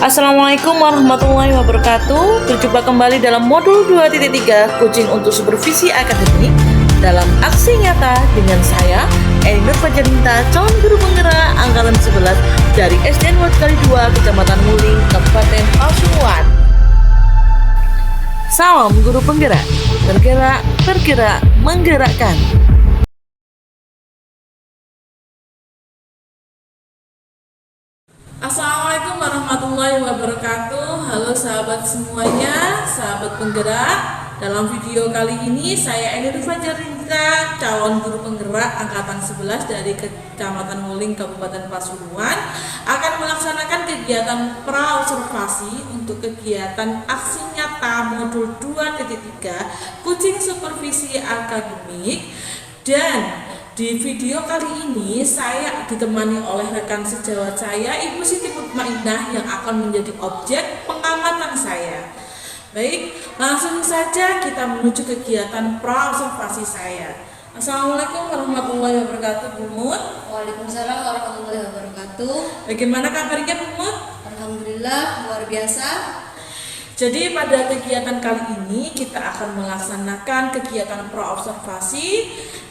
Assalamualaikum warahmatullahi wabarakatuh. Berjumpa kembali dalam modul 2.3 Coaching untuk Supervisi Akademik dalam aksi nyata dengan saya Eni Nur Fajarinta, calon guru penggerak angkatan 11 dari SDN Ward Kali 2, Kecamatan Nguling, Kabupaten Pasuruan. Salam guru penggerak, bergerak, bergerak, menggerakkan. Assalamualaikum warahmatullahi wabarakatuh. Halo sahabat semuanya, sahabat penggerak. Dalam video kali ini saya Eni Nur Fajarinta, calon guru penggerak angkatan 11 dari Kecamatan Nguling, Kabupaten Pasuruan, akan melaksanakan kegiatan praobservasi untuk kegiatan aksi nyata modul 2.3 Coaching Supervisi Akademik. Dan di video kali ini saya ditemani oleh rekan sejawat saya, Ibu Siti Mutmainah, yang akan menjadi objek pengamatan saya. Baik, langsung saja kita menuju kegiatan praobservasi saya. Assalamualaikum warahmatullahi wabarakatuh, Bu Mut. Waalaikumsalam warahmatullahi wabarakatuh. Bagaimana kabarnya, Bu Mut? Alhamdulillah, luar biasa. Jadi pada kegiatan kali ini kita akan melaksanakan kegiatan praobservasi.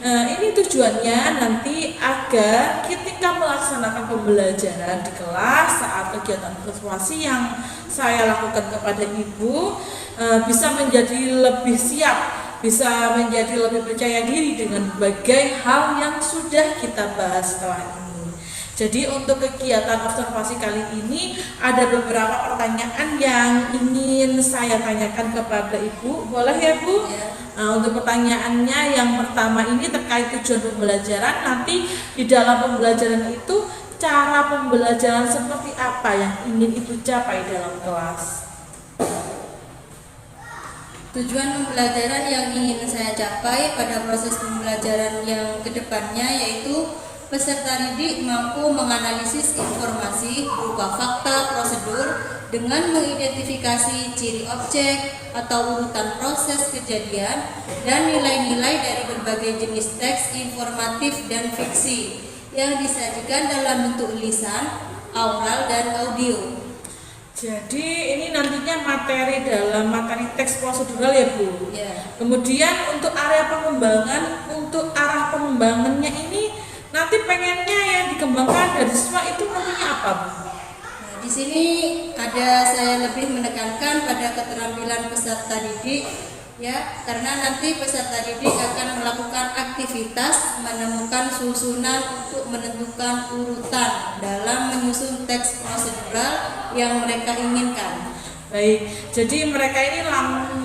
Ini tujuannya nanti agar ketika melaksanakan pembelajaran di kelas saat kegiatan observasi yang saya lakukan kepada Ibu bisa menjadi lebih siap, bisa menjadi lebih percaya diri dengan berbagai hal yang sudah kita bahas setelah ini. Jadi untuk kegiatan observasi kali ini ada beberapa pertanyaan yang ingin saya tanyakan kepada Ibu. Boleh ya, Bu? Ya. Untuk pertanyaannya yang pertama ini terkait tujuan pembelajaran. Nanti di dalam pembelajaran itu cara pembelajaran seperti apa yang ingin Ibu capai dalam kelas? Tujuan pembelajaran yang ingin saya capai pada proses pembelajaran yang kedepannya yaitu peserta didik mampu menganalisis informasi berupa fakta prosedur dengan mengidentifikasi ciri objek atau urutan proses kejadian dan nilai-nilai dari berbagai jenis teks informatif dan fiksi yang disajikan dalam bentuk lisan, oral, dan audio. Jadi ini nantinya materi dalam materi teks prosedural ya, Bu? Ya. Kemudian untuk area pengembangan, untuk arah pengembangannya ini nanti pengennya yang dikembangkan dari siswa itu nantinya apa, Bu? Nah, di sini ada saya lebih menekankan pada keterampilan peserta didik, ya, karena nanti peserta didik akan melakukan aktivitas menemukan susunan untuk menentukan urutan dalam menyusun teks prosedural yang mereka inginkan. Baik, jadi mereka ini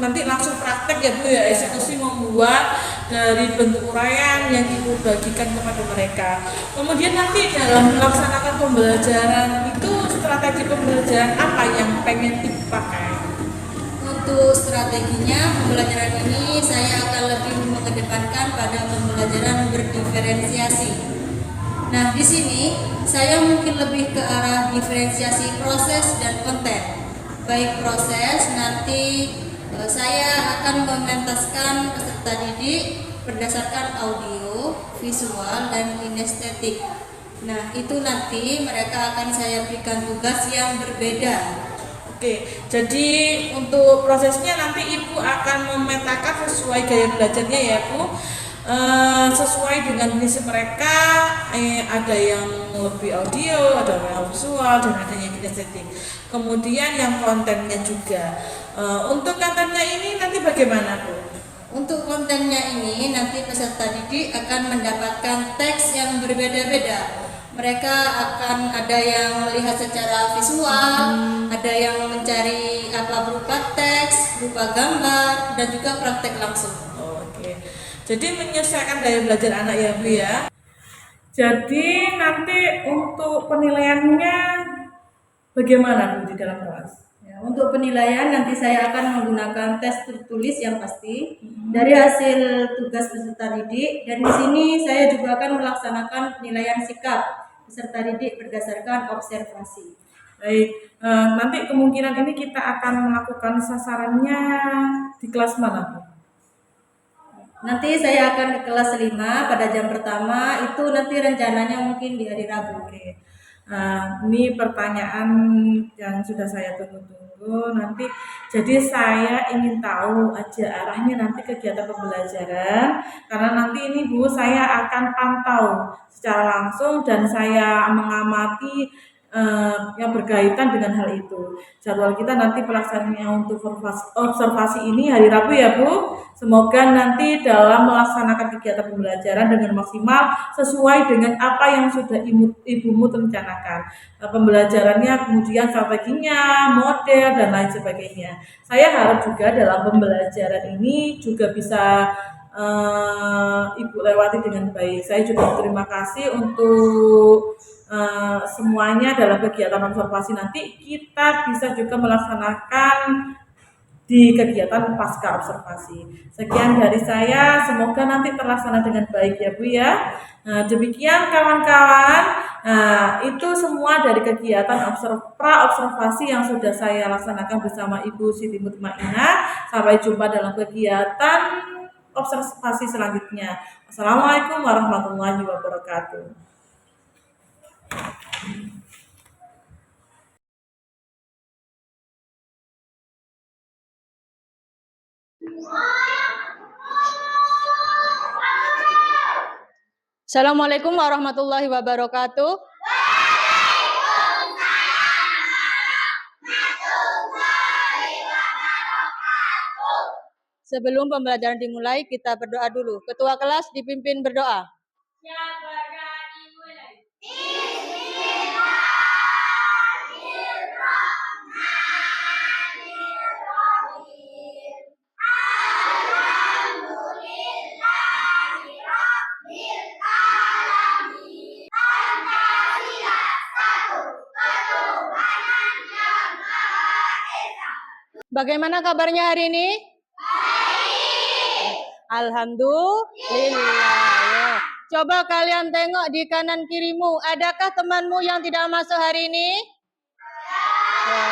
nanti langsung praktek ya, Bu, ya, eksekusi membuat dari bentuk uraian yang Ibu bagikan kepada mereka. Kemudian nanti dalam melaksanakan pembelajaran itu strategi pembelajaran apa yang pengen Ibu pakai? Untuk strateginya pembelajaran ini saya akan lebih mengedepankan pada pembelajaran berdiferensiasi. Nah, di sini saya mungkin lebih ke arah diferensiasi proses dan konten. Baik proses, nanti saya akan mementaskan peserta didik berdasarkan audio, visual, dan kinestetik. Nah, itu nanti mereka akan saya berikan tugas yang berbeda. Oke, jadi untuk prosesnya nanti Ibu akan memetakan sesuai gaya belajarnya ya, Bu. Sesuai dengan misi mereka, ada yang lebih audio, ada yang visual, dan ada yang kinestetik. Kemudian yang kontennya juga. Untuk kontennya ini nanti bagaimana, Bu? Untuk kontennya ini nanti peserta didik akan mendapatkan teks yang berbeda-beda. Mereka akan ada yang melihat secara visual, ada yang mencari apa berupa teks, berupa gambar, dan juga praktek langsung. Oke. Jadi menyesuaikan gaya belajar anak ya, Bu, ya. Jadi nanti untuk penilaiannya bagaimana, Bu, di dalam kelas? Ya, untuk penilaian nanti saya akan menggunakan tes tertulis yang pasti dari hasil tugas peserta didik, dan di sini saya juga akan melaksanakan penilaian sikap peserta didik berdasarkan observasi. Baik, nanti kemungkinan ini kita akan melakukan sasarannya di kelas mana, Bu? Nanti saya akan ke kelas 5 pada jam pertama, itu nanti rencananya mungkin di hari Rabu. Oke. Ini pertanyaan yang sudah saya tunggu-tunggu. Nanti, jadi saya ingin tahu aja arahnya nanti kegiatan pembelajaran, karena nanti ini Bu saya akan pantau secara langsung dan saya mengamati yang berkaitan dengan hal itu. Jadwal kita nanti pelaksanaannya untuk observasi ini hari Rabu ya Bu. Semoga nanti dalam melaksanakan kegiatan pembelajaran dengan maksimal sesuai dengan apa yang sudah ibumu rencanakan. Pembelajarannya kemudian strateginya, model dan lain sebagainya. Saya harap juga dalam pembelajaran ini juga bisa Ibu lewati dengan baik. Saya juga berterima kasih untuk semuanya dalam kegiatan observasi nanti kita bisa juga melaksanakan di kegiatan pasca observasi. Sekian dari saya, semoga nanti terlaksana dengan baik ya Bu ya. Nah, demikian kawan-kawan, itu semua dari kegiatan pra-observasi yang sudah saya laksanakan bersama Ibu Siti Mutmainah. Sampai jumpa dalam kegiatan observasi selanjutnya. Assalamualaikum warahmatullahi wabarakatuh. Assalamualaikum warahmatullahi wabarakatuh. Sebelum pembelajaran dimulai, kita berdoa dulu. Ketua kelas dipimpin berdoa. Bagaimana kabarnya hari ini? Alhamdulillah. Coba kalian tengok di kanan kirimu, adakah temanmu yang tidak masuk hari ini?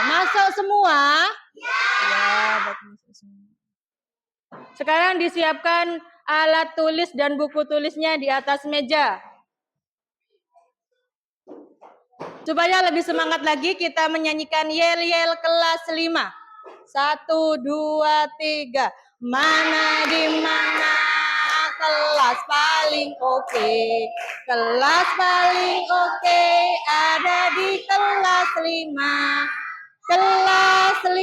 Masuk semua? Ya, masuk semua. Sekarang disiapkan alat tulis dan buku tulisnya di atas meja. Supaya lebih semangat lagi, kita menyanyikan yel-yel kelas 5. 1, 2, 3. Mana di mana kelas paling oke. Kelas paling oke ada di kelas 5. Kelas 5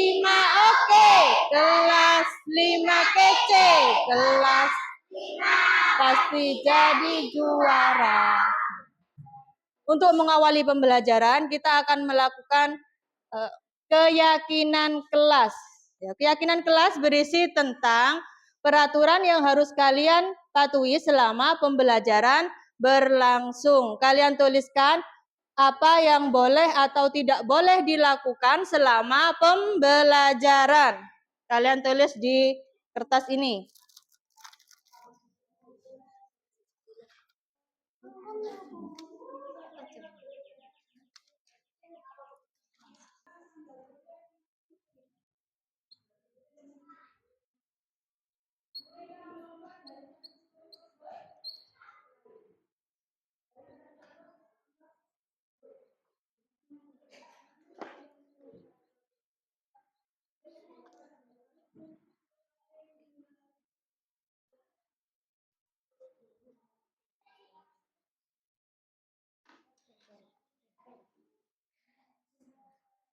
oke. Kelas 5 kece. Kelas 5 pasti jadi juara. Untuk mengawali pembelajaran, kita akan melakukan keyakinan kelas. Ya, keyakinan kelas berisi tentang peraturan yang harus kalian patuhi selama pembelajaran berlangsung. Kalian tuliskan apa yang boleh atau tidak boleh dilakukan selama pembelajaran. Kalian tulis di kertas ini.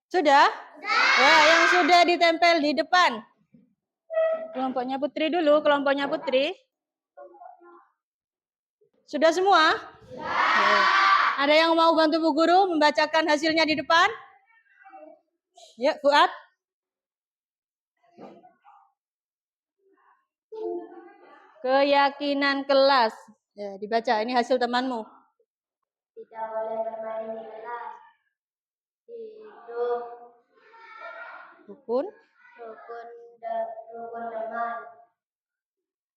Sudah? Ya, yang sudah ditempel di depan. Kelompoknya Putri dulu, kelompoknya Putri. Sudah semua? Ya. Ada yang mau bantu Bu Guru membacakan hasilnya di depan? Ya, Fuad. Keyakinan kelas. Ya, dibaca, ini hasil temanmu. Tidak boleh bermain di kelas. Hidup Rukun teman.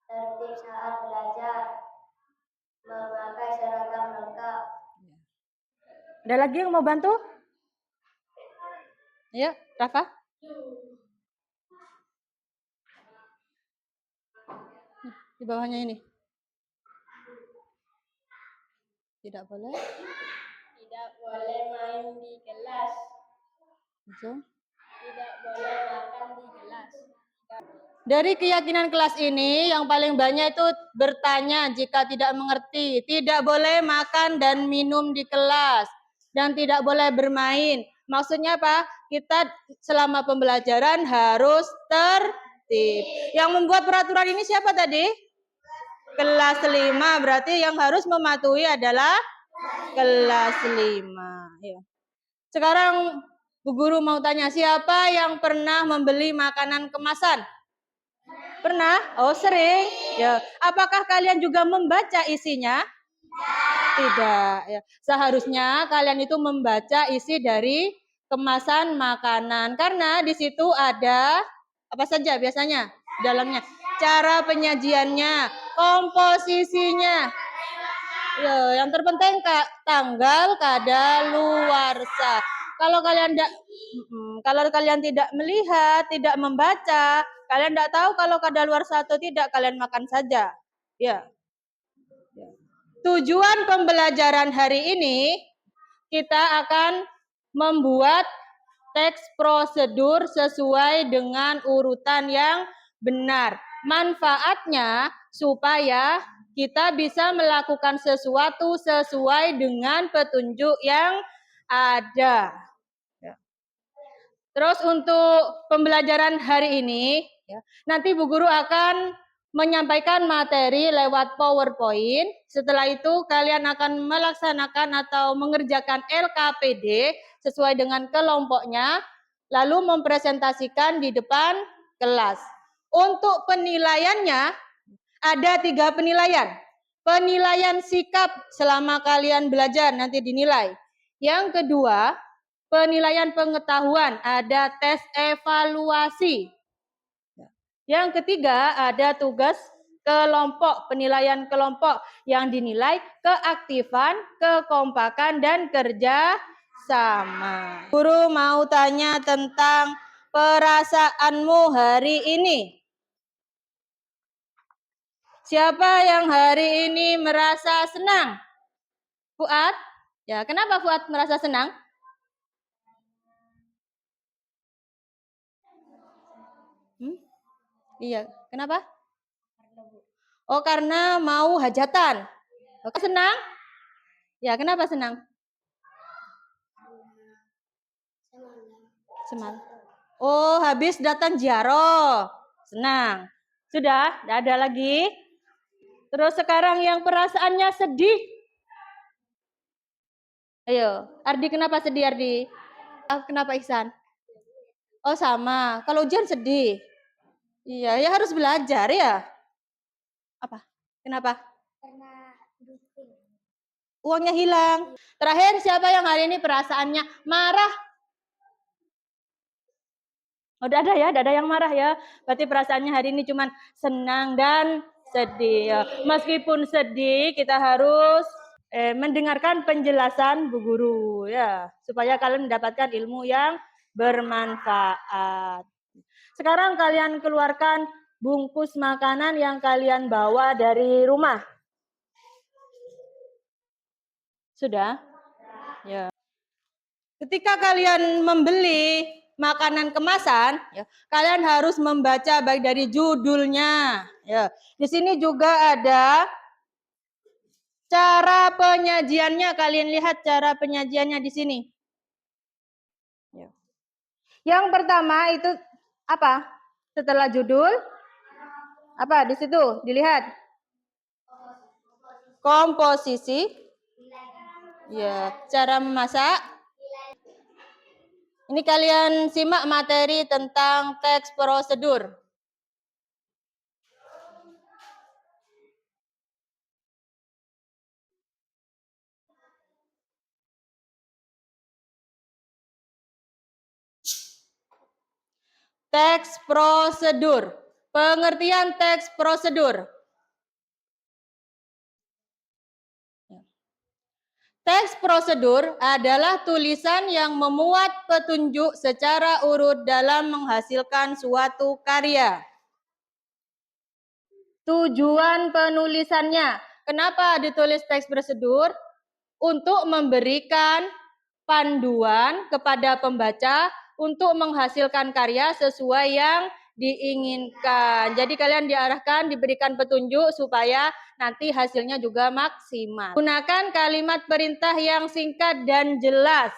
Tertib saat belajar. Memakai seragam lengkap. Ada lagi yang mau bantu? Ya, Rafa. Di bawahnya ini. Tidak boleh Tidak boleh main di kelas. Tidak boleh makan di kelas. Dari keyakinan kelas ini, yang paling banyak itu bertanya jika tidak mengerti. Tidak boleh makan dan minum di kelas. Dan tidak boleh bermain. Maksudnya apa? Kita selama pembelajaran harus tertib. Yang membuat peraturan ini siapa tadi? Kelas 5. Berarti yang harus mematuhi adalah kelas 5. Ya. Sekarang Bu Guru mau tanya, siapa yang pernah membeli makanan kemasan? Pernah? Oh, sering. Ya. Apakah kalian juga membaca isinya? Tidak. Ya. Seharusnya kalian itu membaca isi dari kemasan makanan karena di situ ada apa saja biasanya dalamnya. Cara penyajiannya, komposisinya. Ya, yang terpenting tanggal kadaluarsa. Kalau kalian tidak melihat, tidak membaca, kalian tidak tahu kalau kadaluarsa atau tidak, kalian makan saja. Ya. Tujuan pembelajaran hari ini kita akan membuat teks prosedur sesuai dengan urutan yang benar. Manfaatnya supaya kita bisa melakukan sesuatu sesuai dengan petunjuk yang ada. Terus untuk pembelajaran hari ini, nanti Bu Guru akan menyampaikan materi lewat PowerPoint. Setelah itu kalian akan melaksanakan atau mengerjakan LKPD sesuai dengan kelompoknya, lalu mempresentasikan di depan kelas. Untuk penilaiannya, ada 3 penilaian. Penilaian sikap selama kalian belajar nanti dinilai. Yang kedua, penilaian pengetahuan, ada tes evaluasi. Yang ketiga, ada tugas kelompok, penilaian kelompok yang dinilai keaktifan, kekompakan, dan kerja sama. Guru mau tanya tentang perasaanmu hari ini. Siapa yang hari ini merasa senang? Fuad? Ya, kenapa Fuad merasa senang? Iya, kenapa? Oh, karena mau hajatan. Oke, senang? Ya, kenapa senang? Semangat. Oh, habis datang ziarah. Senang. Sudah? Tidak ada lagi? Terus sekarang yang perasaannya sedih. Ayo, Ardi kenapa sedih Ardi? Kenapa Ihsan? Oh, sama. Kalau ujian sedih. Iya, ya harus belajar ya. Apa? Kenapa? Karena Uangnya hilang. Terakhir, siapa yang hari ini perasaannya marah? Oh, tidak ada ya, tidak ada yang marah ya. Berarti perasaannya hari ini cuma senang dan sedih. Ya. Meskipun sedih, kita harus mendengarkan penjelasan Bu Guru ya, supaya kalian mendapatkan ilmu yang bermanfaat. Sekarang kalian keluarkan bungkus makanan yang kalian bawa dari rumah. Sudah? Ya. Ketika kalian membeli makanan kemasan, ya, kalian harus membaca baik dari judulnya. Ya. Di sini juga ada cara penyajiannya. Kalian lihat cara penyajiannya di sini. Ya. Yang pertama itu apa? Setelah judul, apa di situ? Dilihat. Komposisi. Ya, cara memasak. Ini kalian simak materi tentang teks prosedur. Teks prosedur. Pengertian teks prosedur. Teks prosedur adalah tulisan yang memuat petunjuk secara urut dalam menghasilkan suatu karya. Tujuan penulisannya. Kenapa ditulis teks prosedur? untuk memberikan panduan kepada pembaca untuk menghasilkan karya sesuai yang diinginkan. Jadi kalian diarahkan, diberikan petunjuk supaya nanti hasilnya juga maksimal. Gunakan kalimat perintah yang singkat dan jelas.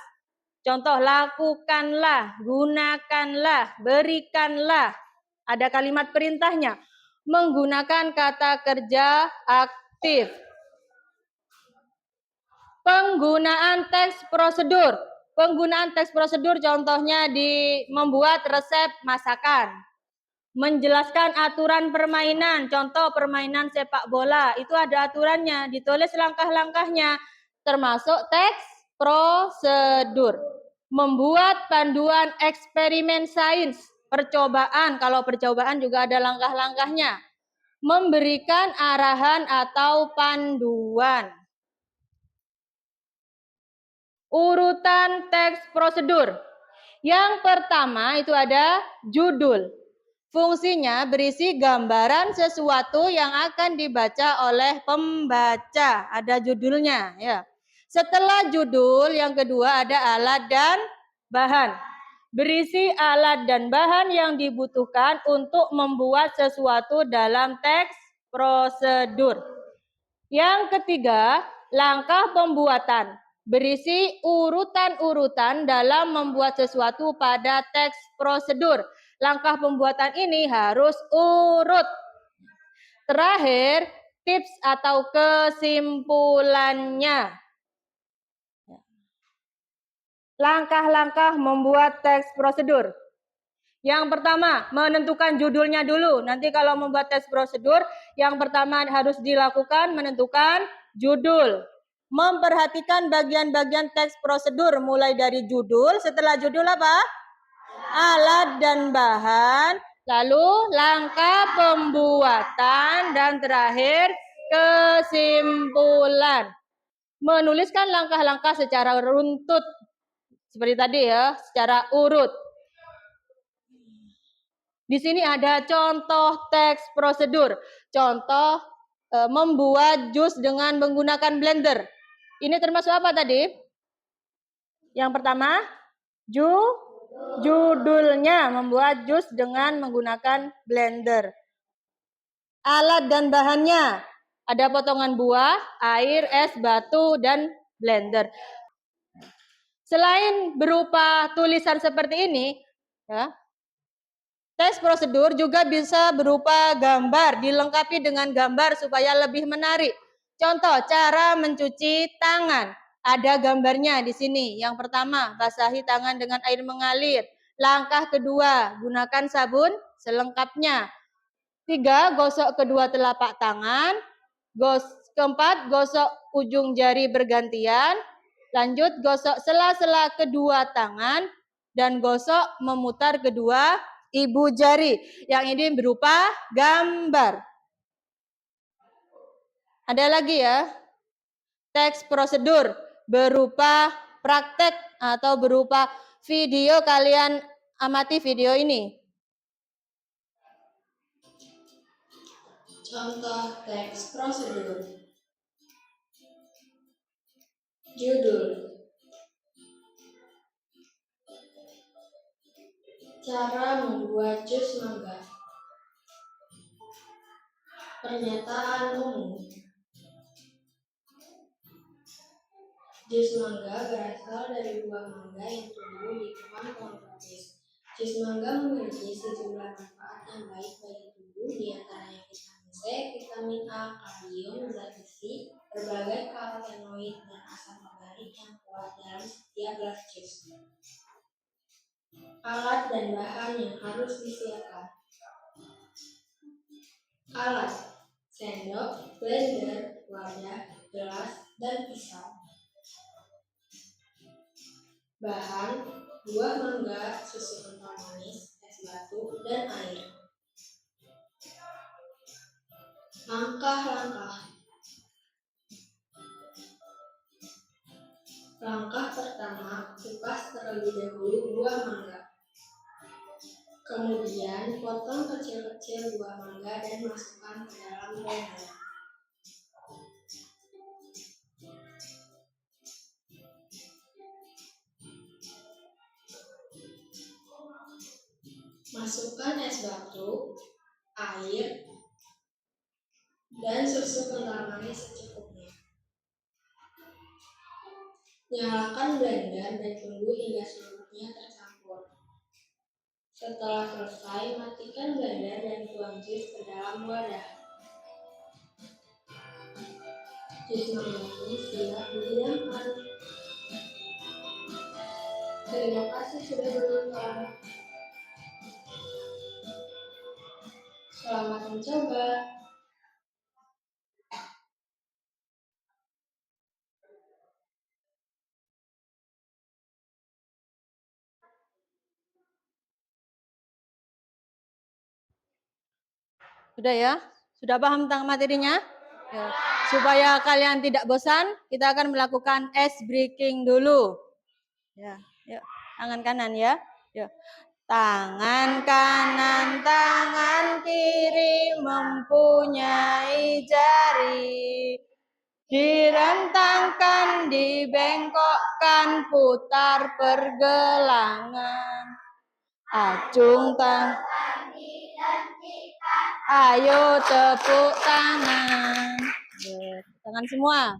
Contoh, lakukanlah, gunakanlah, berikanlah. Ada kalimat perintahnya. Menggunakan kata kerja aktif. Penggunaan teks prosedur. Penggunaan teks prosedur contohnya di membuat resep masakan. Menjelaskan aturan permainan, contoh permainan sepak bola, itu ada aturannya, ditulis langkah-langkahnya, termasuk teks prosedur. Membuat panduan eksperimen sains, percobaan, kalau percobaan juga ada langkah-langkahnya. Memberikan arahan atau panduan. Urutan teks prosedur. Yang pertama itu ada judul. Fungsinya berisi gambaran sesuatu yang akan dibaca oleh pembaca. Ada judulnya, ya. Setelah judul, yang kedua ada alat dan bahan. Berisi alat dan bahan yang dibutuhkan untuk membuat sesuatu dalam teks prosedur. Yang ketiga, langkah pembuatan. Berisi urutan-urutan dalam membuat sesuatu pada teks prosedur. Langkah pembuatan ini harus urut. Terakhir, tips atau kesimpulannya. Langkah-langkah membuat teks prosedur. Yang pertama, menentukan judulnya dulu. Nanti kalau membuat teks prosedur, yang pertama harus dilakukan menentukan judul. Memperhatikan bagian-bagian teks prosedur mulai dari judul. Setelah judul apa? Alat dan bahan. Lalu langkah pembuatan dan terakhir kesimpulan. Menuliskan langkah-langkah secara runtut. Seperti tadi ya, secara urut. Di sini ada contoh teks prosedur. Contoh membuat jus dengan menggunakan blender. Ini termasuk apa tadi? Yang pertama, judulnya membuat jus dengan menggunakan blender. Alat dan bahannya ada potongan buah, air, es, batu, dan blender. Selain berupa tulisan seperti ini, ya, teks prosedur juga bisa berupa gambar, dilengkapi dengan gambar supaya lebih menarik. Contoh, cara mencuci tangan. Ada gambarnya di sini. Yang pertama, basahi tangan dengan air mengalir. Langkah kedua, gunakan sabun selengkapnya. 3, gosok kedua telapak tangan. Keempat, gosok ujung jari bergantian. Lanjut, gosok sela-sela kedua tangan. Dan gosok memutar kedua ibu jari. Yang ini berupa gambar. Ada lagi ya. Teks prosedur berupa praktek atau berupa video. Kalian amati video ini. Contoh teks prosedur. Judul. Cara membuat jus mangga. Pernyataan umum. Jus mangga berasal dari buah mangga yang tumbuh di pohon tropis. Jus mangga memiliki sejumlah manfaat yang baik bagi tubuh, diantaranya vitamin C, vitamin A, kalium, zat besi, berbagai karotenoid, dan asam organik yang kuat dalam setiap gelas jus. Alat dan bahan yang harus disiapkan. Alat: sendok, blender, wadah, gelas, dan pisau. Bahan: buah mangga, susu kental manis, es batu, dan air. Langkah-langkah. Langkah pertama, kupas terlebih dahulu buah mangga. Kemudian, potong kecil-kecil buah mangga dan masukkan ke dalam blender. Masukkan es batu, air, dan susu kental manis secukupnya. Nyalakan blender dan tunggu hingga seluruhnya tercampur. Setelah selesai, matikan blender dan tuang jus ke dalam wadah. Jus mangga pun siap dihidangkan. Terima kasih sudah menonton. Selamat mencoba. Sudah ya? Sudah paham tentang materinya? Ya. Supaya kalian tidak bosan, kita akan melakukan ice breaking dulu. Ya, yuk. Tangan kanan ya. Yuk. Tangan kanan, tangan kiri mempunyai jari. Direntangkan, dibengkokkan, putar pergelangan. Acung tangan. Ayo tepuk tangan. Tangan semua.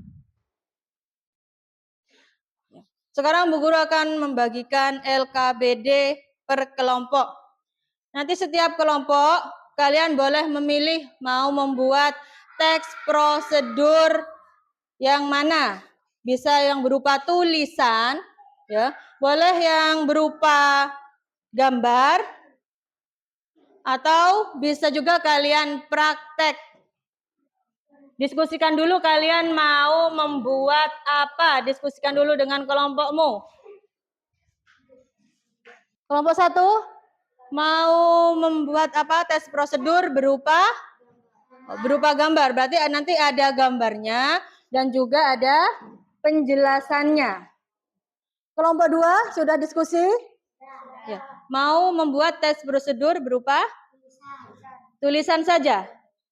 Sekarang Bu Guru akan membagikan LKBD per kelompok. Nanti setiap kelompok kalian boleh memilih mau membuat teks prosedur yang mana. Bisa yang berupa tulisan, ya, boleh yang berupa gambar, atau bisa juga kalian praktek. Diskusikan dulu kalian mau membuat apa. Diskusikan dulu dengan kelompokmu. Kelompok 1 mau membuat apa? Tes prosedur berupa gambar. Berarti nanti ada gambarnya dan juga ada penjelasannya. Kelompok 2 sudah diskusi? Ya. Mau membuat tes prosedur berupa tulisan saja.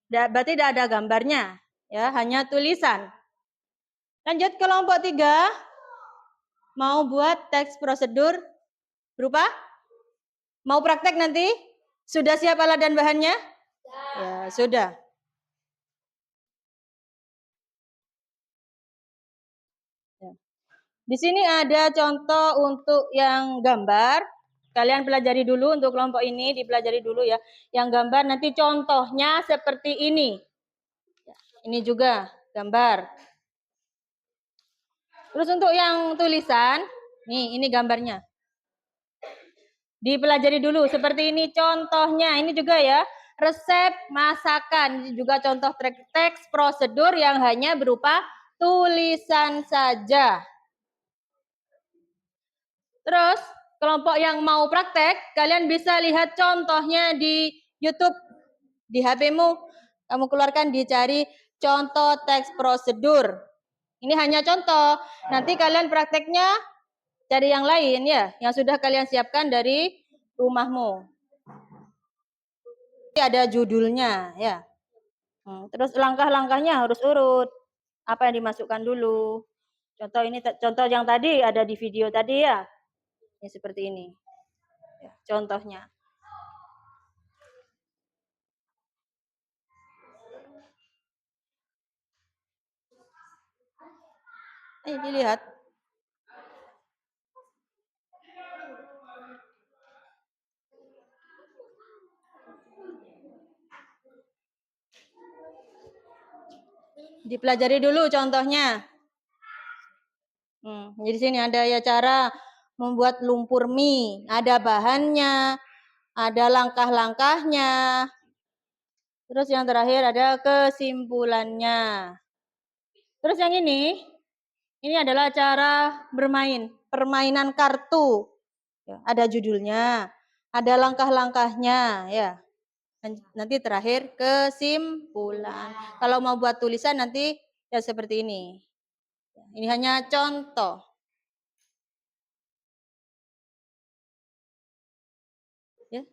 Berarti tidak ada gambarnya, ya, hanya tulisan. Lanjut kelompok 3 mau buat teks prosedur berupa mau praktek nanti? Sudah siap alat dan bahannya? Ya, sudah. Ya. Di sini ada contoh untuk yang gambar. Kalian pelajari dulu untuk kelompok ini, dipelajari dulu ya. Yang gambar nanti contohnya seperti ini. Ini juga gambar. Terus untuk yang tulisan, nih ini gambarnya. Dipelajari dulu seperti ini contohnya. Ini juga ya, resep masakan. Ini juga contoh teks prosedur yang hanya berupa tulisan saja. Terus kelompok yang mau praktek, kalian bisa lihat contohnya di YouTube. Di HP-mu, kamu keluarkan, dicari contoh teks prosedur. Ini hanya contoh. Nanti kalian prakteknya cari yang lain ya, yang sudah kalian siapkan dari rumahmu. Ada judulnya ya. Terus langkah-langkahnya harus urut. Apa yang dimasukkan dulu. Contoh ini, contoh yang tadi ada di video tadi ya. Ini seperti ini. Ya, contohnya. Dilihat. Dipelajari dulu contohnya. Jadi sini ada ya cara membuat lumpur mie. Ada bahannya, ada langkah-langkahnya. Terus yang terakhir ada kesimpulannya. Terus yang ini adalah cara bermain, permainan kartu. Ya, ada judulnya, ada langkah-langkahnya, ya. Nanti terakhir kesimpulan. Kalau mau buat tulisan nanti ya seperti ini. Ini hanya contoh. Ya.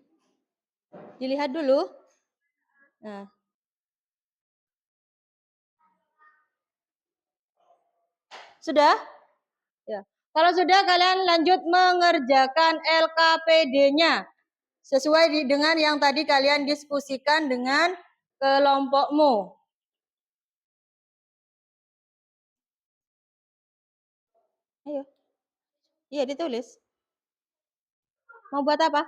Dilihat dulu. Nah. Sudah? Ya. Kalau sudah, kalian lanjut mengerjakan LKPD-nya. sesuai dengan yang tadi kalian diskusikan dengan kelompokmu. Ayo. Iya, ditulis. Mau buat apa?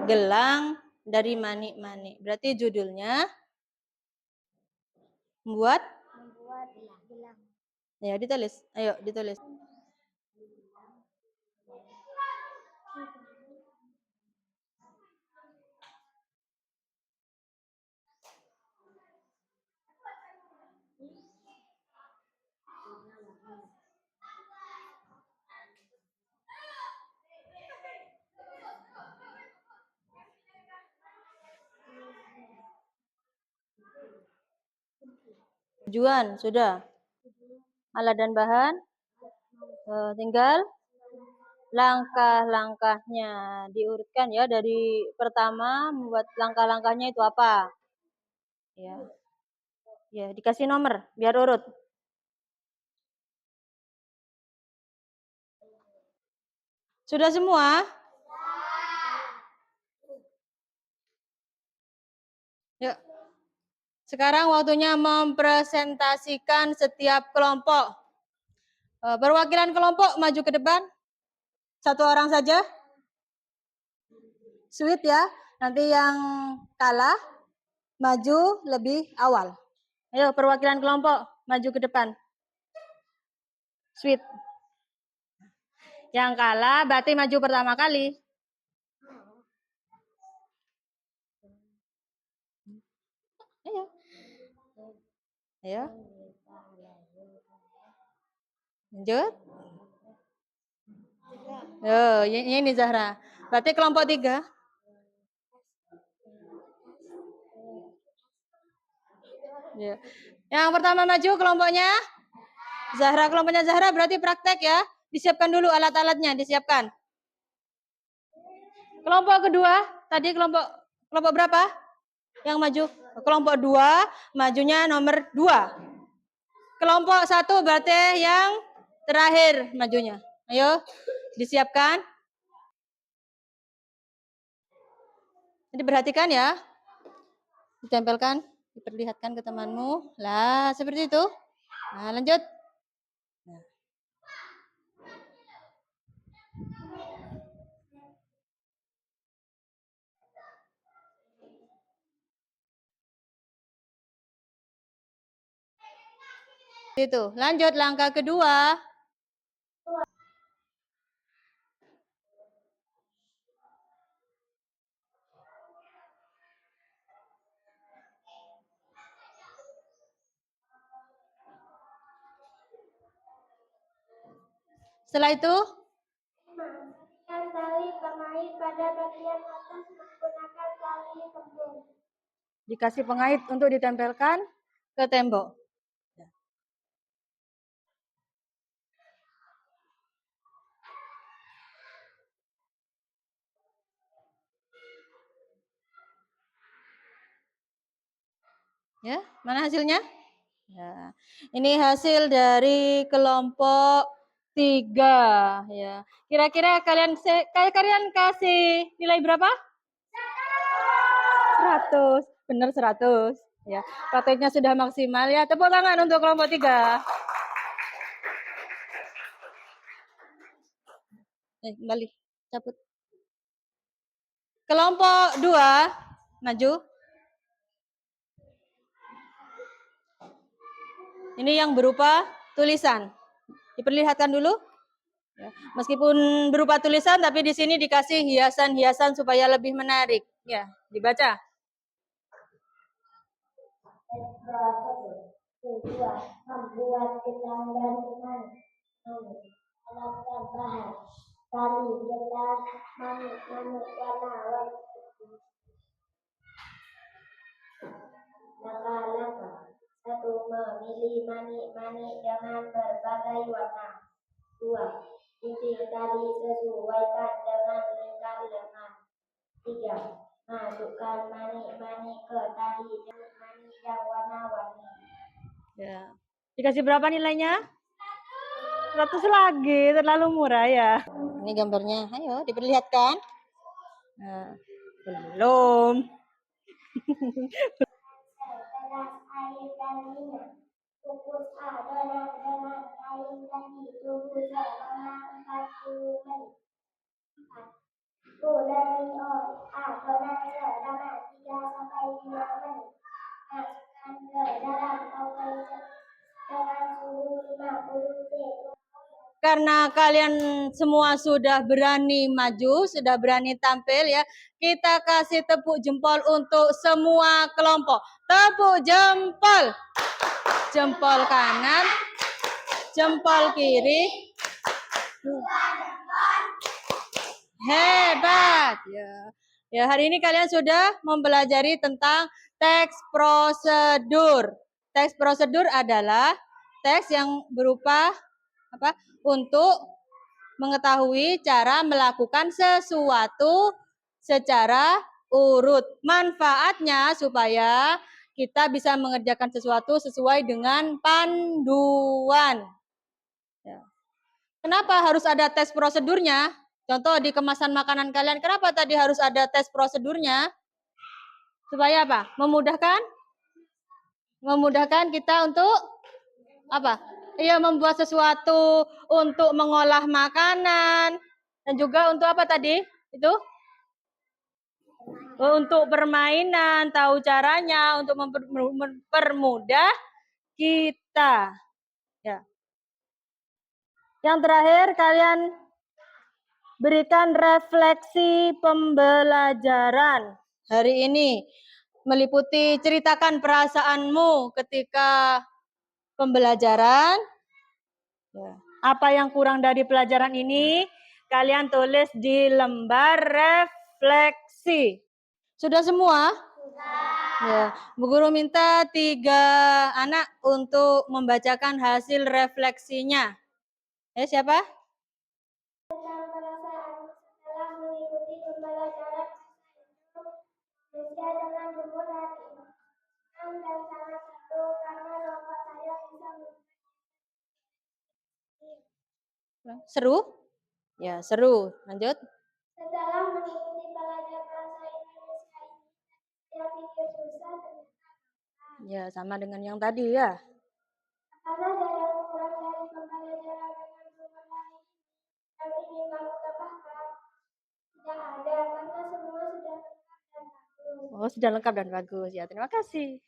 Gelang dari manik-manik. Berarti judulnya membuat gelang. ya, ditulis. Ayo, ditulis. Tujuan sudah. Alat dan bahan tinggal langkah-langkahnya diurutkan ya, dari pertama membuat langkah-langkahnya itu apa? Ya. Ya, dikasih nomor biar urut. Sudah semua? Yuk. Sekarang waktunya mempresentasikan setiap kelompok. Perwakilan kelompok maju ke depan. Satu orang saja. Sweet ya. Nanti yang kalah maju lebih awal. Ayo perwakilan kelompok maju ke depan. Sweet. Yang kalah berarti maju pertama kali. Ayo. Ayo. Lanjut. Ini Zahra. Berarti kelompok 3. Ya. Yang pertama maju kelompoknya Zahra. Kelompoknya Zahra berarti praktek ya. Disiapkan dulu alat-alatnya, disiapkan. Kelompok kedua, tadi kelompok berapa yang maju? Kelompok 2, majunya nomor 2. Kelompok 1 berarti yang terakhir majunya. Ayo, disiapkan. Jadi perhatikan ya. Ditempelkan, diperlihatkan ke temanmu. Lah, seperti itu. Nah, lanjut. Itu. Lanjut langkah kedua. Setelah itu Masukkan tali pengait pada bagian atas menggunakan tali kembung. dikasih pengait untuk ditempelkan ke tembok. Ya, mana hasilnya? Ya, ini hasil dari kelompok 3 ya. Kira-kira kalian kasih nilai berapa? 100. Benar 100 ya. Prakteknya sudah maksimal ya. Tepuk tangan untuk kelompok 3. Kembali cabut. Kelompok 2 maju. Ini yang berupa tulisan. Diperlihatkan dulu. Ya. Meskipun berupa tulisan, tapi di sini dikasih hiasan-hiasan supaya lebih menarik. Ya, dibaca. Kedua, membuat gelang dari manik. Alat dan bahan: tali, gelas, manik-manik warna-warni. Langkah-langkah: 1. Memilih manik-manik dengan berbagai warna. 2. Gunting tali sesuaikan dengan lingkar lengan. 3. Masukkan manik-manik ke tali dengan manik yang warna-warni. Ya. Dikasih berapa nilainya? 100 lagi, terlalu murah ya. Ini gambarnya, ayo diperlihatkan. Nah, belum. Segelas air dan minyak. Kukus adonan dengan kain tadi. Tunggu selama 40 menit. 4. Uleni adonan selama 3 sampai 5 menit. Masukkan ke dalam oven dengan suhu 50 C. Karena kalian semua sudah berani maju, sudah berani tampil ya, kita kasih tepuk jempol untuk semua kelompok. Tepuk jempol. Jempol kanan, jempol kiri. Hebat. Ya. Ya, hari ini kalian sudah mempelajari tentang teks prosedur. Teks prosedur adalah teks yang berupa apa? Untuk mengetahui cara melakukan sesuatu secara urut. Manfaatnya supaya kita bisa mengerjakan sesuatu sesuai dengan panduan. Ya. Kenapa harus ada tes prosedurnya? Contoh di kemasan makanan kalian, kenapa tadi harus ada tes prosedurnya? Supaya apa? Memudahkan kita untuk apa? Iya, membuat sesuatu, untuk mengolah makanan, dan juga untuk apa tadi? Itu untuk permainan, tahu caranya, untuk mempermudah kita. Ya. Yang terakhir, kalian berikan refleksi pembelajaran hari ini. Meliputi ceritakan perasaanmu ketika pembelajaran. Ya. Apa yang kurang dari pelajaran ini, kalian tulis di lembar refleksi. Sudah semua? Sudah. Ya. Bu Guru minta 3 anak untuk membacakan hasil refleksinya. Siapa? Tentang perasaan setelah mengikuti pembelajaran Indonesia dengan jemput hati. Senang dan sangat seru karena lomba saya bisa Seru? Ya, seru. Lanjut. Setelah mengikuti pelajaran bahasa Indonesia ini, saya pikir susah ternyata. Ya, sama dengan yang tadi ya. Karena ada yang kurang dari pembelajaran dengan jemput hati yang ingin kamu tambahkan. Tidak ada, karena semua sudah lengkap dan bagus. Oh, sudah lengkap dan bagus. Ya, terima kasih.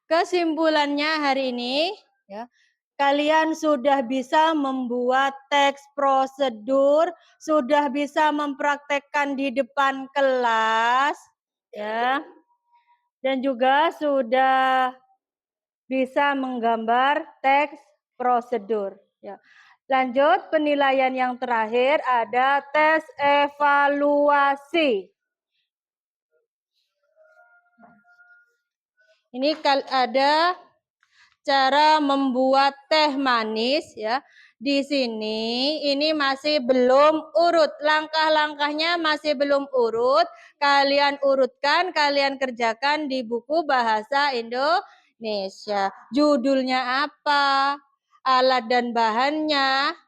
Kesimpulannya hari ini, ya, kalian sudah bisa membuat teks prosedur, sudah bisa mempraktekkan di depan kelas, ya, dan juga sudah bisa menggambar teks prosedur. Ya. Lanjut, penilaian yang terakhir ada tes evaluasi. Ini ada cara membuat teh manis ya. Di sini ini masih belum urut. Langkah-langkahnya masih belum urut. Kalian urutkan, kalian kerjakan di buku bahasa Indonesia. Judulnya apa? Alat dan bahannya.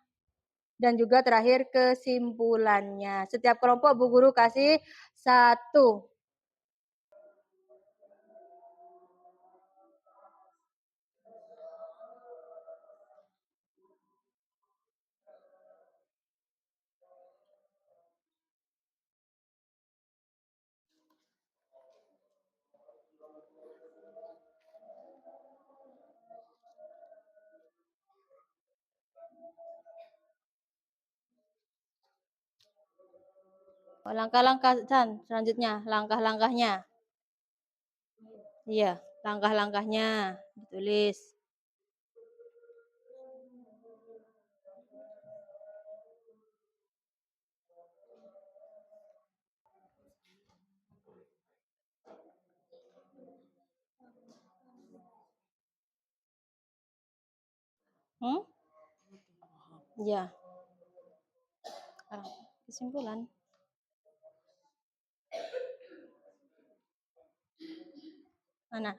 Dan juga terakhir kesimpulannya. Setiap kelompok Bu Guru kasih 1. Langkah-langkah selanjutnya, langkah-langkahnya. Iya, langkah-langkahnya ditulis. Iya. Kesimpulan. Mana?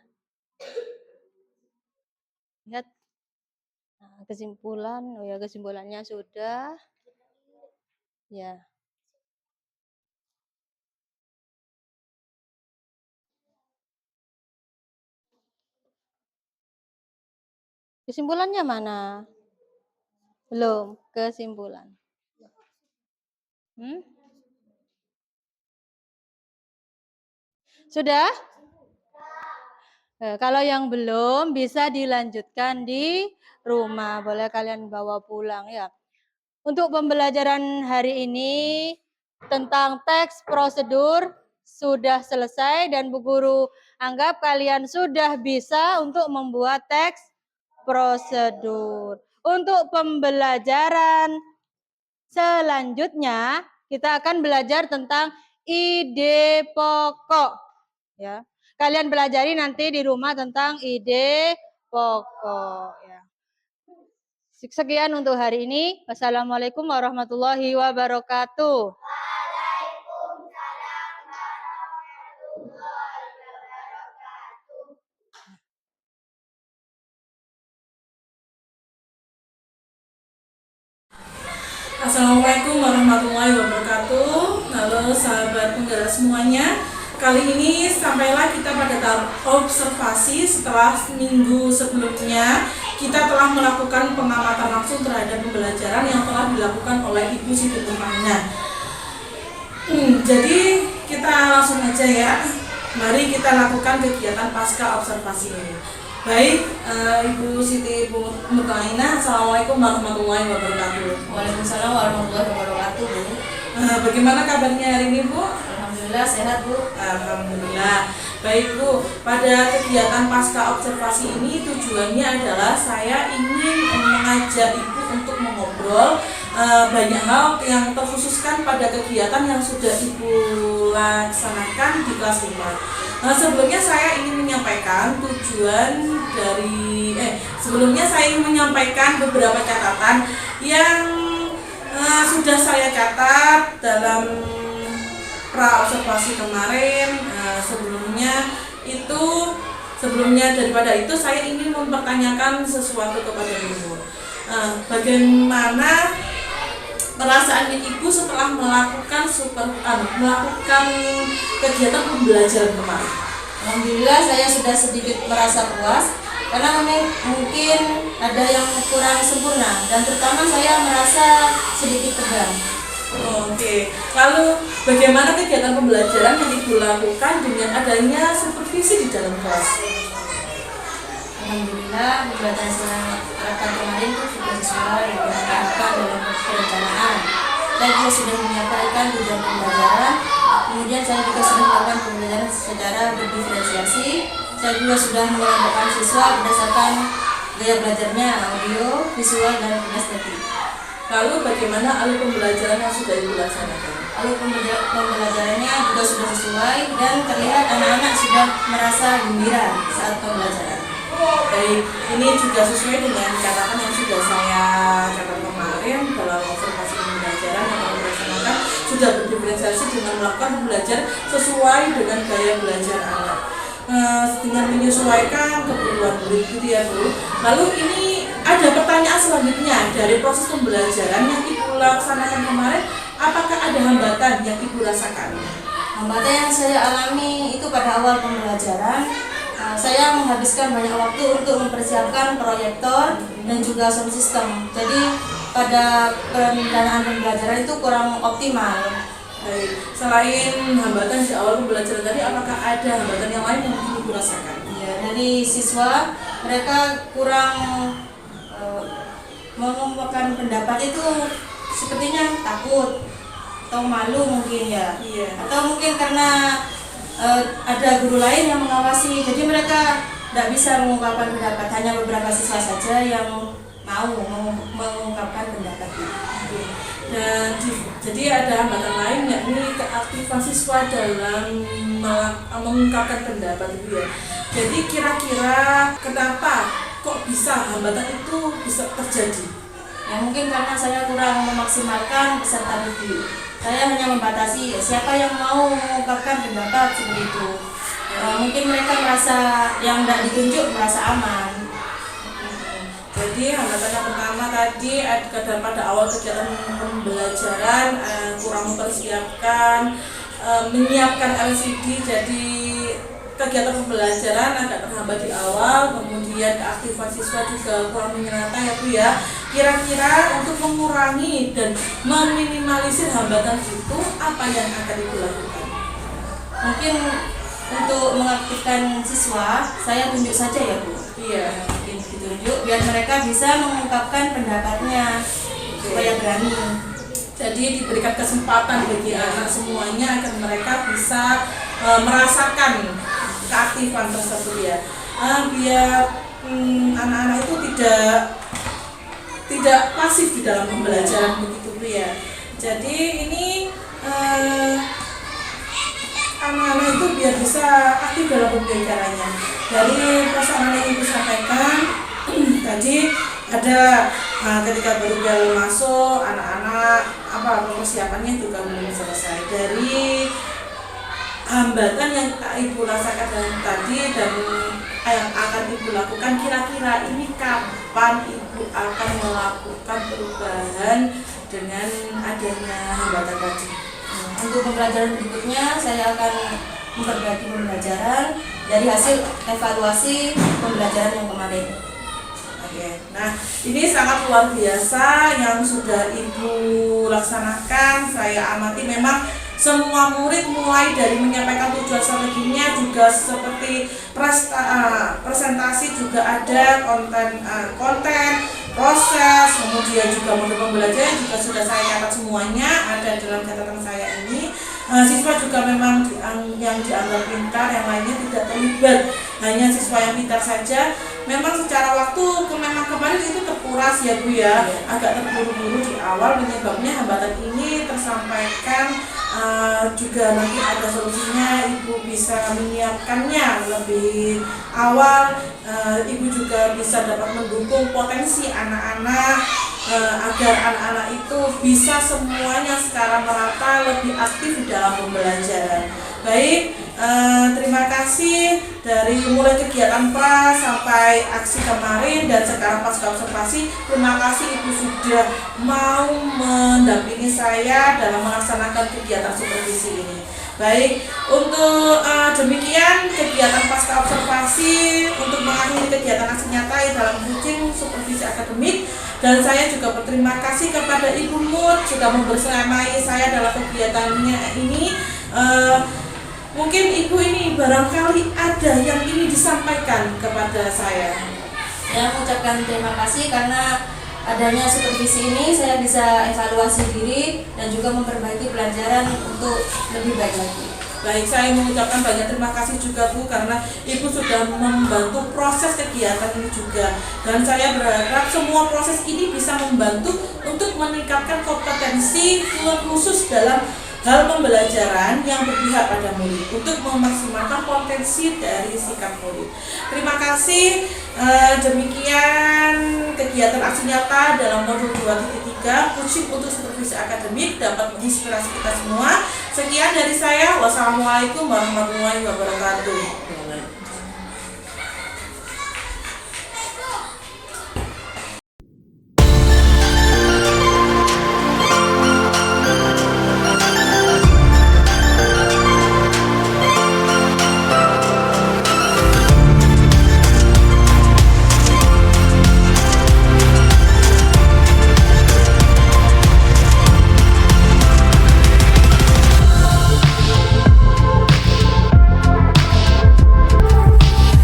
Lihat. Nah, kesimpulan, oh ya kesimpulannya sudah. Ya. Kesimpulannya mana? Belum, kesimpulan. Hmm? Sudah? Kalau yang belum bisa dilanjutkan di rumah. Boleh kalian bawa pulang ya. Untuk pembelajaran hari ini tentang teks prosedur sudah selesai dan Bu Guru anggap kalian sudah bisa untuk membuat teks prosedur. Untuk pembelajaran selanjutnya kita akan belajar tentang ide pokok ya. Kalian pelajari nanti di rumah tentang ide pokok ya. Sekian untuk hari ini. Wassalamualaikum warahmatullahi wabarakatuh. Assalamualaikum warahmatullahi wabarakatuh. Halo sahabat penggerak semuanya. Kali ini sampailah kita pada tahap observasi setelah minggu sebelumnya kita telah melakukan pengamatan langsung terhadap pembelajaran yang telah dilakukan oleh Ibu Siti Nurmainah. Jadi kita langsung aja ya. Mari kita lakukan kegiatan pasca observasi ini. Baik, Ibu Siti Nurmainah, Assalamualaikum warahmatullahi wabarakatuh. Waalaikumsalam warahmatullahi wabarakatuh, Bu. Bagaimana kabarnya hari ini, Bu? Alhamdulillah sehat, Bu. Alhamdulillah. Baik, Bu. Pada kegiatan pasca observasi ini tujuannya adalah saya ingin mengajak Ibu untuk mengobrol banyak hal yang terkhususkan pada kegiatan yang sudah Ibu laksanakan di kelas 5. Sebelumnya saya ingin menyampaikan beberapa catatan yang sudah saya catat dalam pra observasi kemarin. Sebelumnya daripada itu saya ingin mempertanyakan sesuatu kepada Ibu. Bagaimana perasaannya Ibu setelah melakukan kegiatan pembelajaran kemarin? Alhamdulillah saya sudah sedikit merasa puas karena mungkin ada yang kurang sempurna dan terutama saya merasa sedikit tegang. Oke. Lalu bagaimana kegiatan pembelajaran yang Ibu lakukan dengan adanya supervisi di dalam kelas? Alhamdulillah pembelajaran selatan kemarin itu sudah sesuai dengan tahapan dalam perencanaan. Saya juga sudah menyampaikan tujuan pembelajaran. Kemudian saya juga sudah melakukan pembelajaran secara berdiferensiasi. Saya juga sudah mengelompokkan siswa berdasarkan gaya belajarnya, audio, visual, dan kinestetik. Lalu bagaimana alur pembelajaran yang sudah Ibu laksanakan? Alur pembelajarannya juga sudah sesuai dan terlihat anak-anak sudah merasa gembira saat pembelajaran. Baik, ini juga sesuai dengan catatan yang sudah saya catat kemarin dalam observasi pembelajaran yang kami laksanakan, sudah berdiferensiasi dengan melakukan belajar sesuai dengan gaya belajar anak, dengan menyesuaikan kebutuhan murid gitu ya, Bu. Lalu ini ada pertanyaan selanjutnya dari proses pembelajaran yang Ibu laksanakan kemarin, apakah ada hambatan yang Ibu rasakan? Hambatan yang saya alami itu pada awal pembelajaran, saya menghabiskan banyak waktu untuk mempersiapkan proyektor dan juga sound system. Jadi pada perencanaan pembelajaran itu kurang optimal. Baik, selain hambatan di awal pembelajaran tadi, apakah ada hambatan yang lain yang mungkin Ibu rasakan? Ya, dari siswa mereka kurang mengungkapkan pendapat itu sepertinya takut atau malu mungkin ya. Iya. Atau mungkin karena ada guru lain yang mengawasi, jadi mereka tidak bisa mengungkapkan pendapat. Hanya beberapa siswa saja yang mau mengungkapkan pendapatnya. Dan jadi ada hambatan lain yakni keaktifan siswa dalam mengungkapkan pendapat itu ya. Jadi kira-kira kenapa kok bisa hambatan itu bisa terjadi? Ya mungkin karena saya kurang memaksimalkan peserta didik. Saya hanya membatasi siapa yang mau mengungkapkan pendapat seperti itu. Mungkin mereka merasa yang tidak ditunjuk merasa aman. Jadi Jadi hambatan yang pertama tadi pada awal kegiatan pembelajaran kurang mempersiapkan, menyiapkan LCD, jadi kegiatan pembelajaran agak terhambat di awal, kemudian keaktifan siswa juga kurang menyerata ya Bu ya. Kira-kira untuk mengurangi dan meminimalisir hambatan itu apa yang akan Ibu lakukan? Mungkin untuk mengaktifkan siswa, saya tunjuk saja ya Bu. Iya. Mungkin ditunjuk biar mereka bisa mengungkapkan pendapatnya supaya berani. Jadi diberikan kesempatan bagi anak semuanya agar mereka bisa merasakan keaktifan tersebut ya. Biar anak-anak itu tidak pasif di dalam pembelajaran begitu Bu ya. Jadi ini anak-anak itu biar bisa aktif dalam pembelajarannya. Dari persoalan yang Ibu sampaikan tadi ada ketika baru masuk anak-anak persiapannya juga belum selesai. Dari hambatan yang Ibu rasakan tadi dan yang akan Ibu lakukan, kira-kira ini kapan Ibu akan melakukan perubahan dengan adanya hambatan tadi? Untuk pembelajaran berikutnya saya akan memperbaiki pembelajaran dari hasil evaluasi pembelajaran yang kemarin. Oke, nah ini sangat luar biasa yang sudah Ibu laksanakan. Saya amati memang semua murid mulai dari menyampaikan tujuan strateginya juga seperti presentasi juga ada konten proses, kemudian juga modul pembelajaran juga sudah saya catat semuanya ada dalam catatan saya ini. Siswa juga memang yang dianggap pintar, yang lainnya tidak terlibat, hanya siswa yang pintar saja. Memang secara waktu memang kemarin itu terkuras ya Bu ya, agak terburu-buru di awal, menyebabnya hambatan ini tersampaikan. Juga nanti ada solusinya, Ibu bisa menyiapkannya lebih awal. Ibu juga bisa dapat mendukung potensi anak-anak agar anak-anak itu bisa semuanya secara merata lebih aktif di dalam pembelajaran. Baik, terima kasih dari mulai kegiatan pra sampai aksi kemarin dan sekarang pasca observasi. Terima kasih Ibu sudah mau mendampingi saya dalam melaksanakan kegiatan supervisi ini. Baik, untuk demikian kegiatan pasca observasi untuk mengakhiri kegiatan aksi nyata dalam rutin supervisi akademik. Dan saya juga berterima kasih kepada Ibu Mut sudah membersamai saya dalam kegiatannya ini. Mungkin Ibu ini barangkali ada yang ingin disampaikan kepada saya. Saya mengucapkan terima kasih karena adanya supervisi ini saya bisa evaluasi diri dan juga memperbaiki pelajaran untuk lebih baik lagi. Baik, saya mengucapkan banyak terima kasih juga Bu karena Ibu sudah membantu proses kegiatan ini juga. Dan saya berharap semua proses ini bisa membantu untuk meningkatkan kompetensi khusus dalam hal pembelajaran yang berpihak pada murid untuk memaksimalkan potensi dari sikap murid. Terima kasih. Demikian kegiatan aksi nyata dalam modul 2.3 coaching untuk supervisi akademik dapat menginspirasi kita semua. Sekian dari saya. Wassalamualaikum warahmatullahi wabarakatuh.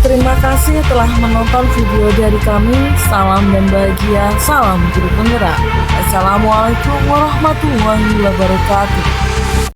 Terima kasih telah menonton video dari kami. Salam dan bahagia, salam guru penggerak. Assalamualaikum warahmatullahi wabarakatuh.